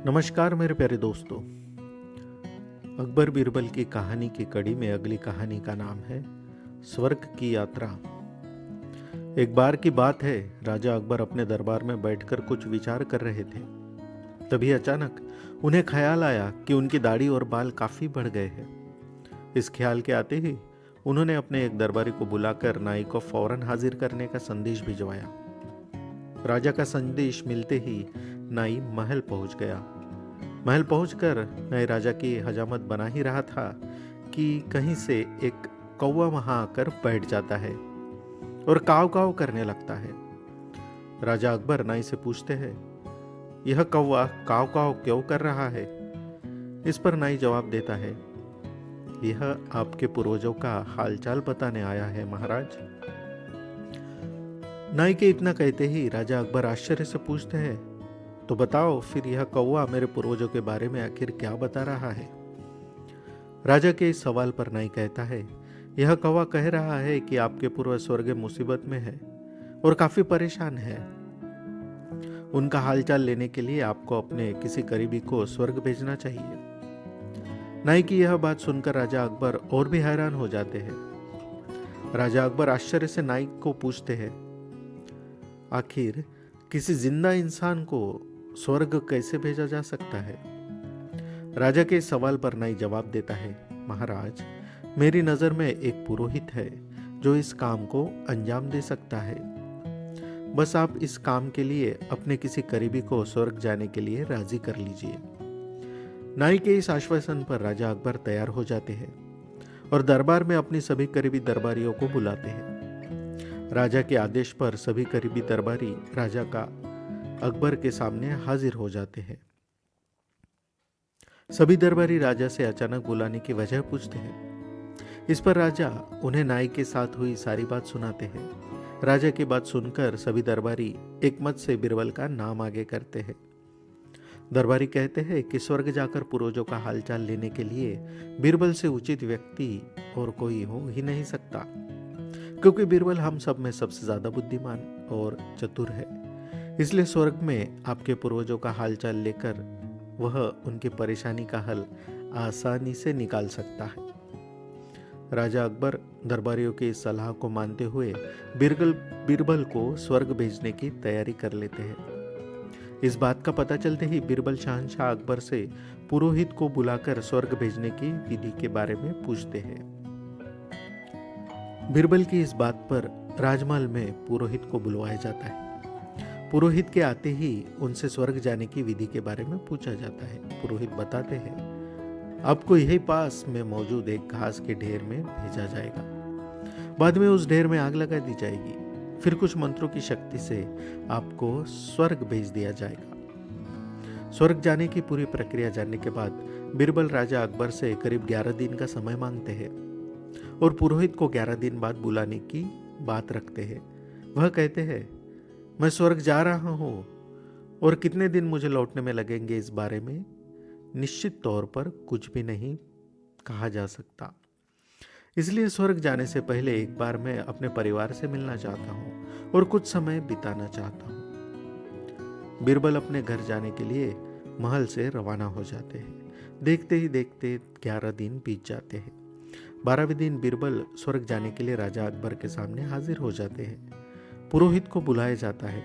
नमस्कार मेरे प्यारे दोस्तों। अकबर बीरबल की कहानी की कड़ी में अगली कहानी का नाम है स्वर्ग की यात्रा। एक बार की बात है, राजा अकबर अपने दरबार में बैठकर कुछ विचार कर रहे थे। तभी अचानक उन्हें ख्याल आया कि उनकी दाढ़ी और बाल काफी बढ़ गए हैं। इस ख्याल के आते ही उन्होंने अपने एक दरबारी को बुलाकर नाई को फौरन हाजिर करने का संदेश भिजवाया। राजा का संदेश मिलते ही नाई महल पहुंच गया। महल पहुंचकर नए राजा की हजामत बना ही रहा था कि कहीं से एक कौवा वहां आकर बैठ जाता है और काव काव करने लगता है। राजा अकबर नाई से पूछते हैं, यह कौवा काव काव क्यों कर रहा है? इस पर नाई जवाब देता है, यह आपके पूर्वजों का हालचाल बताने आया है महाराज। नाई के इतना कहते ही राजा अकबर आश्चर्य से पूछते हैं, तो बताओ फिर यह कौवा मेरे पूर्वजों के बारे में आखिर क्या बता रहा है? राजा के इस सवाल पर नाई कहता है, यह कौवा कह रहा है कि आपके पूर्वज स्वर्ग मुसीबत में है और काफी परेशान है। उनका हालचाल लेने के लिए आपको अपने किसी करीबी को स्वर्ग भेजना चाहिए। नाई की यह बात सुनकर राजा अकबर और भी हैरान हो जाते हैं। राजा अकबर आश्चर्य से नाई को पूछते हैं, आखिर किसी जिंदा इंसान को स्वर्ग कैसे भेजा जा सकता है? राजा के इस सवाल पर नाई जवाब देता है, महाराज, मेरी नजर में एक पुरोहित है जो इस काम को अंजाम दे सकता है। बस आप इस काम के लिए अपने किसी करीबी को स्वर्ग जाने के लिए राजी कर लीजिए। नाई के इस आश्वासन पर राजा अकबर तैयार हो जाते हैं और दरबार में अपनी सभी करीबी दरबारियों को बुलाते हैं। राजा के आदेश पर सभी करीबी दरबारी राजा का अकबर के सामने हाजिर हो जाते हैं। सभी दरबारी राजा से अचानक बुलाने की वजह पूछते हैं। इस पर राजा उन्हें नाई के साथ हुई सारी बात सुनाते हैं। राजा की बात सुनकर सभी दरबारी एक मत से बीरबल का नाम आगे करते हैं। दरबारी कहते हैं कि स्वर्ग जाकर पूर्वजों का हालचाल लेने के लिए बीरबल से उचित व्यक्ति और कोई हो ही नहीं सकता, क्योंकि बीरबल हम सब में सबसे ज्यादा बुद्धिमान और चतुर है। इसलिए स्वर्ग में आपके पूर्वजों का हालचाल लेकर वह उनकी परेशानी का हल आसानी से निकाल सकता है। राजा अकबर दरबारियों की इस सलाह को मानते हुए बीरबल को स्वर्ग भेजने की तैयारी कर लेते हैं। इस बात का पता चलते ही बीरबल शहंशाह अकबर से पुरोहित को बुलाकर स्वर्ग भेजने की विधि के बारे में पूछते हैं। बीरबल की इस बात पर राजमहल में पुरोहित को बुलवाया जाता है। पुरोहित के आते ही उनसे स्वर्ग जाने की विधि के बारे में पूछा जाता है। पुरोहित बताते हैं, आपको यही पास में मौजूद एक घास के ढेर में भेजा जाएगा। बाद में उस ढेर में आग लगा दी जाएगी। फिर कुछ मंत्रों की शक्ति से आपको स्वर्ग भेज दिया जाएगा। स्वर्ग जाने की पूरी प्रक्रिया जानने के बाद बीरबल राजा अकबर से करीब 11 दिन का समय मांगते हैं और पुरोहित को 11 दिन बाद बुलाने की बात रखते हैं। वह कहते हैं, मैं स्वर्ग जा रहा हूं और कितने दिन मुझे लौटने में लगेंगे इस बारे में निश्चित तौर पर कुछ भी नहीं कहा जा सकता। इसलिए स्वर्ग जाने से पहले एक बार मैं अपने परिवार से मिलना चाहता हूं और कुछ समय बिताना चाहता हूं। बीरबल अपने घर जाने के लिए महल से रवाना हो जाते हैं। देखते ही देखते 11 दिन बीत जाते हैं। 12वें दिन बीरबल स्वर्ग जाने के लिए राजा अकबर के सामने हाजिर हो जाते हैं। पुरोहित को बुलाया जाता है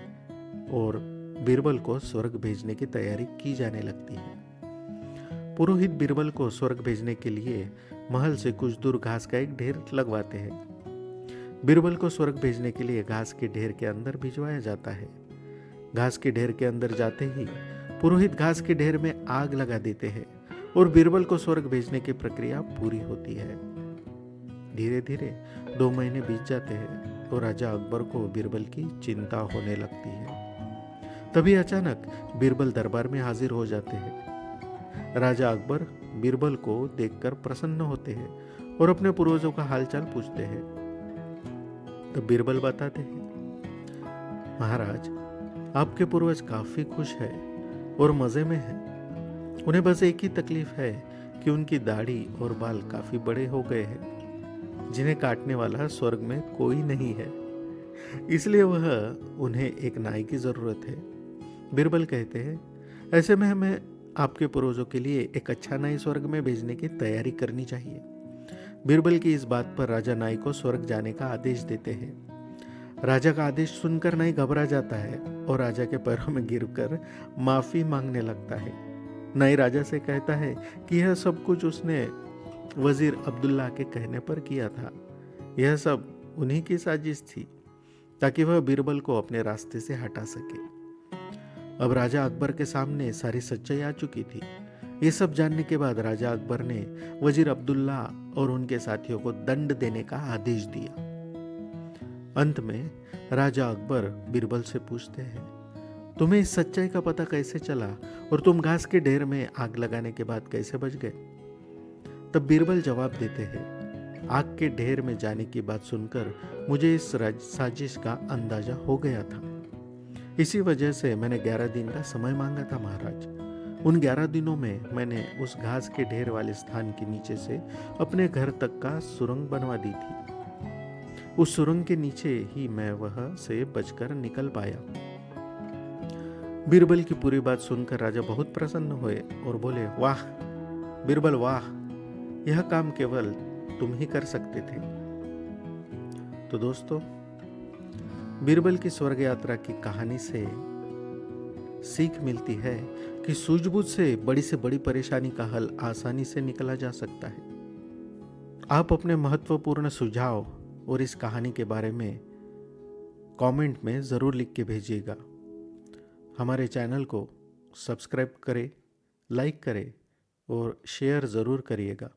और बीरबल को स्वर्ग भेजने की तैयारी की जाने लगती है। पुरोहित बीरबल को स्वर्ग भेजने के लिए महल से कुछ दूर घास का एक ढेर लगवाते हैं। बीरबल को स्वर्ग भेजने के लिए घास के ढेर के अंदर भिजवाया जाता है। घास के ढेर के अंदर जाते ही पुरोहित घास के ढेर में आग लगा देते हैं और बीरबल को स्वर्ग भेजने की प्रक्रिया पूरी होती है। धीरे धीरे 2 महीने बीत जाते हैं और राजा अकबर को बीरबल की चिंता होने लगती है। तभी अचानक बीरबल दरबार में हाजिर हो जाते हैं। राजा अकबर बीरबल को देखकर प्रसन्न होते हैं और अपने पूर्वजों का हालचाल पूछते हैं। तब बीरबल बताते हैं, महाराज, आपके पूर्वज काफी खुश है और मजे में है। उन्हें बस एक ही तकलीफ है कि उनकी दाढ़ी और बाल काफी बड़े हो गए हैं, जिन्हें काटने वाला स्वर्ग में कोई नहीं है। इसलिए वह उन्हें एक नाई की जरूरत है। बीरबल कहते हैं, ऐसे में हमें आपके पूर्वजों के लिए एक अच्छा नाई स्वर्ग में भेजने की तैयारी करनी चाहिए। बीरबल की इस बात पर राजा नाई को स्वर्ग जाने का आदेश देते हैं। राजा का आदेश सुनकर नाई घबरा जाता है और राजा के पैरों में गिरकर माफी मांगने लगता है। नाई राजा से कहता है कि यह सब कुछ उसने वजीर अब्दुल्ला के कहने पर किया था। यह सब उन्हीं की साजिश थी ताकि वह बीरबल को अपने रास्ते से हटा सके। अब राजा अकबर के सामने सारी सच्चाई आ चुकी थी। ये सब जानने के बाद राजा अकबर ने वजीर अब्दुल्ला और उनके साथियों को दंड देने का आदेश दिया। अंत में राजा अकबर बीरबल से पूछते हैं, तुम्हें इस सच्चाई का पता कैसे चला और तुम घास के ढेर में आग लगाने के बाद कैसे बच गए? तब बीरबल जवाब देते हैं, आग के ढेर में जाने की बात सुनकर मुझे इस साजिश का अंदाजा हो गया था। इसी वजह से मैंने 11 दिन का समय मांगा था महाराज। उन 11 दिनों में मैंने उस घास के ढेर वाले स्थान के नीचे से अपने घर तक का सुरंग बनवा दी थी। उस सुरंग के नीचे ही मैं वह से बचकर निकल पाया। बीरबल की पूरी बात सुनकर राजा बहुत प्रसन्न हुए और बोले, वाह बीरबल वाह, यह काम केवल तुम ही कर सकते थे। तो दोस्तों, बीरबल की स्वर्ग यात्रा की कहानी से सीख मिलती है कि सूझबूझ से बड़ी परेशानी का हल आसानी से निकाला जा सकता है। आप अपने महत्वपूर्ण सुझाव और इस कहानी के बारे में कमेंट में ज़रूर लिख के भेजिएगा। हमारे चैनल को सब्सक्राइब करें, लाइक करें और शेयर ज़रूर करिएगा।